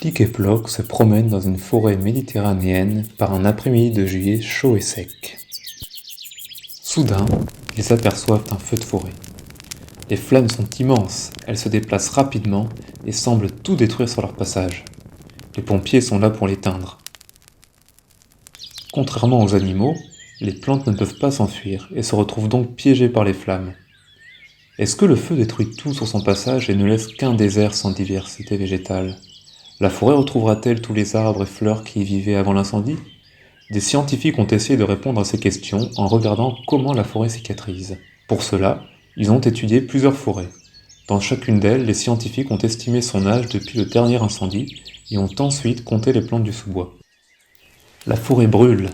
Flic et Flock se promènent dans une forêt méditerranéenne par un après-midi de juillet chaud et sec. Soudain, ils aperçoivent un feu de forêt. Les flammes sont immenses, elles se déplacent rapidement et semblent tout détruire sur leur passage. Les pompiers sont là pour l'éteindre. Contrairement aux animaux, les plantes ne peuvent pas s'enfuir et se retrouvent donc piégées par les flammes. Est-ce que le feu détruit tout sur son passage et ne laisse qu'un désert sans diversité végétale ? La forêt retrouvera-t-elle tous les arbres et fleurs qui y vivaient avant l'incendie ? Des scientifiques ont essayé de répondre à ces questions en regardant comment la forêt cicatrise. Pour cela, ils ont étudié plusieurs forêts. Dans chacune d'elles, les scientifiques ont estimé son âge depuis le dernier incendie et ont ensuite compté les plantes du sous-bois. La forêt brûle.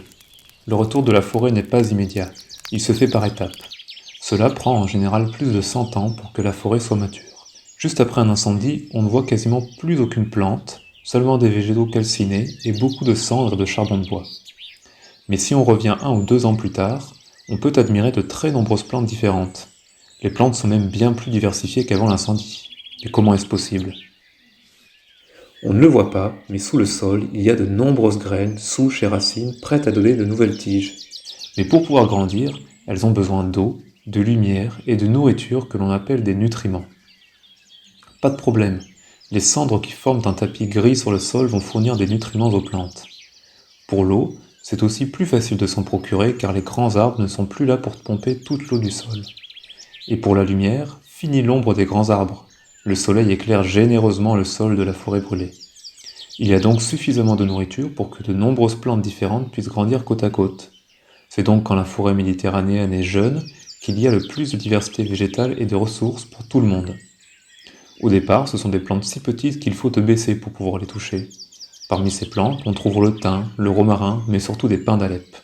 Le retour de la forêt n'est pas immédiat, il se fait par étapes. Cela prend en général plus de 100 ans pour que la forêt soit mature. Juste après un incendie, on ne voit quasiment plus aucune plante, seulement des végétaux calcinés et beaucoup de cendres et de charbon de bois. Mais si on revient 1 ou 2 ans plus tard, on peut admirer de très nombreuses plantes différentes. Les plantes sont même bien plus diversifiées qu'avant l'incendie. Mais comment est-ce possible ? On ne le voit pas, mais sous le sol, il y a de nombreuses graines, souches et racines prêtes à donner de nouvelles tiges. Mais pour pouvoir grandir, elles ont besoin d'eau, de lumière et de nourriture que l'on appelle des nutriments. Pas de problème, les cendres qui forment un tapis gris sur le sol vont fournir des nutriments aux plantes. Pour l'eau, c'est aussi plus facile de s'en procurer car les grands arbres ne sont plus là pour pomper toute l'eau du sol. Et pour la lumière, fini l'ombre des grands arbres. Le soleil éclaire généreusement le sol de la forêt brûlée. Il y a donc suffisamment de nourriture pour que de nombreuses plantes différentes puissent grandir côte à côte. C'est donc quand la forêt méditerranéenne est jeune qu'il y a le plus de diversité végétale et de ressources pour tout le monde. Au départ, ce sont des plantes si petites qu'il faut te baisser pour pouvoir les toucher. Parmi ces plantes, on trouve le thym, le romarin, mais surtout des pins d'Alep.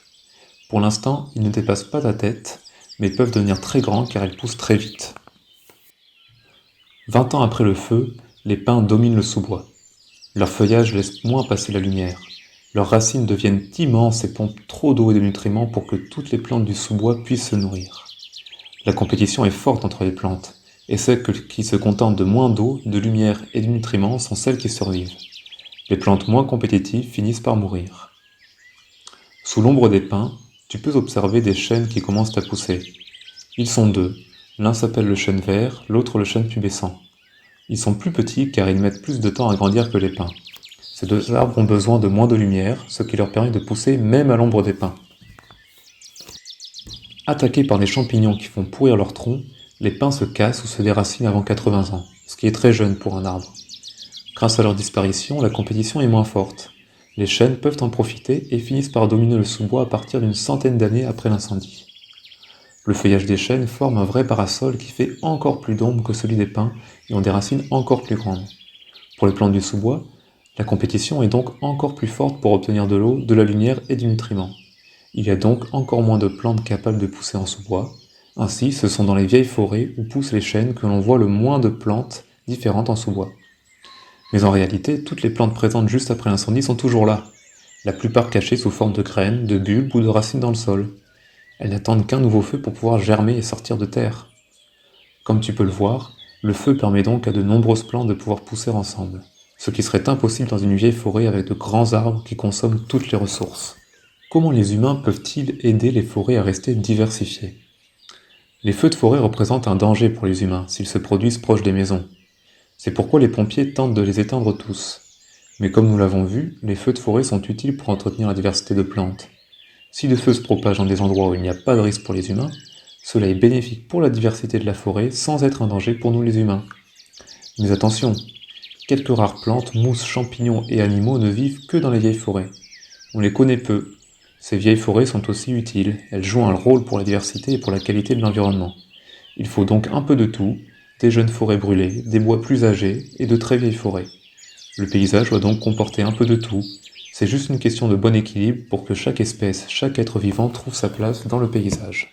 Pour l'instant, ils ne dépassent pas ta tête, mais peuvent devenir très grands car ils poussent très vite. 20 ans après le feu, les pins dominent le sous-bois. Leur feuillage laisse moins passer la lumière. Leurs racines deviennent immenses et pompent trop d'eau et de nutriments pour que toutes les plantes du sous-bois puissent se nourrir. La compétition est forte entre les plantes, et celles qui se contentent de moins d'eau, de lumière et de nutriments sont celles qui survivent. Les plantes moins compétitives finissent par mourir. Sous l'ombre des pins, tu peux observer des chênes qui commencent à pousser. Ils sont 2, l'un s'appelle le chêne vert, l'autre le chêne pubescent. Ils sont plus petits car ils mettent plus de temps à grandir que les pins. Ces 2 arbres ont besoin de moins de lumière, ce qui leur permet de pousser même à l'ombre des pins. Attaqués par des champignons qui font pourrir leur tronc, les pins se cassent ou se déracinent avant 80 ans, ce qui est très jeune pour un arbre. Grâce à leur disparition, la compétition est moins forte. Les chênes peuvent en profiter et finissent par dominer le sous-bois à partir d'une centaine d'années après l'incendie. Le feuillage des chênes forme un vrai parasol qui fait encore plus d'ombre que celui des pins et ont des racines encore plus grandes. Pour les plantes du sous-bois, la compétition est donc encore plus forte pour obtenir de l'eau, de la lumière et du nutriment. Il y a donc encore moins de plantes capables de pousser en sous-bois. Ainsi, ce sont dans les vieilles forêts où poussent les chênes que l'on voit le moins de plantes différentes en sous-bois. Mais en réalité, toutes les plantes présentes juste après l'incendie sont toujours là, la plupart cachées sous forme de graines, de bulbes ou de racines dans le sol. Elles n'attendent qu'un nouveau feu pour pouvoir germer et sortir de terre. Comme tu peux le voir, le feu permet donc à de nombreuses plantes de pouvoir pousser ensemble, ce qui serait impossible dans une vieille forêt avec de grands arbres qui consomment toutes les ressources. Comment les humains peuvent-ils aider les forêts à rester diversifiées ? Les feux de forêt représentent un danger pour les humains s'ils se produisent proches des maisons. C'est pourquoi les pompiers tentent de les éteindre tous. Mais comme nous l'avons vu, les feux de forêt sont utiles pour entretenir la diversité de plantes. Si le feu se propage dans des endroits où il n'y a pas de risque pour les humains, cela est bénéfique pour la diversité de la forêt sans être un danger pour nous les humains. Mais attention, quelques rares plantes, mousses, champignons et animaux ne vivent que dans les vieilles forêts. On les connaît peu. Ces vieilles forêts sont aussi utiles, elles jouent un rôle pour la diversité et pour la qualité de l'environnement. Il faut donc un peu de tout, des jeunes forêts brûlées, des bois plus âgés et de très vieilles forêts. Le paysage doit donc comporter un peu de tout, c'est juste une question de bon équilibre pour que chaque espèce, chaque être vivant trouve sa place dans le paysage.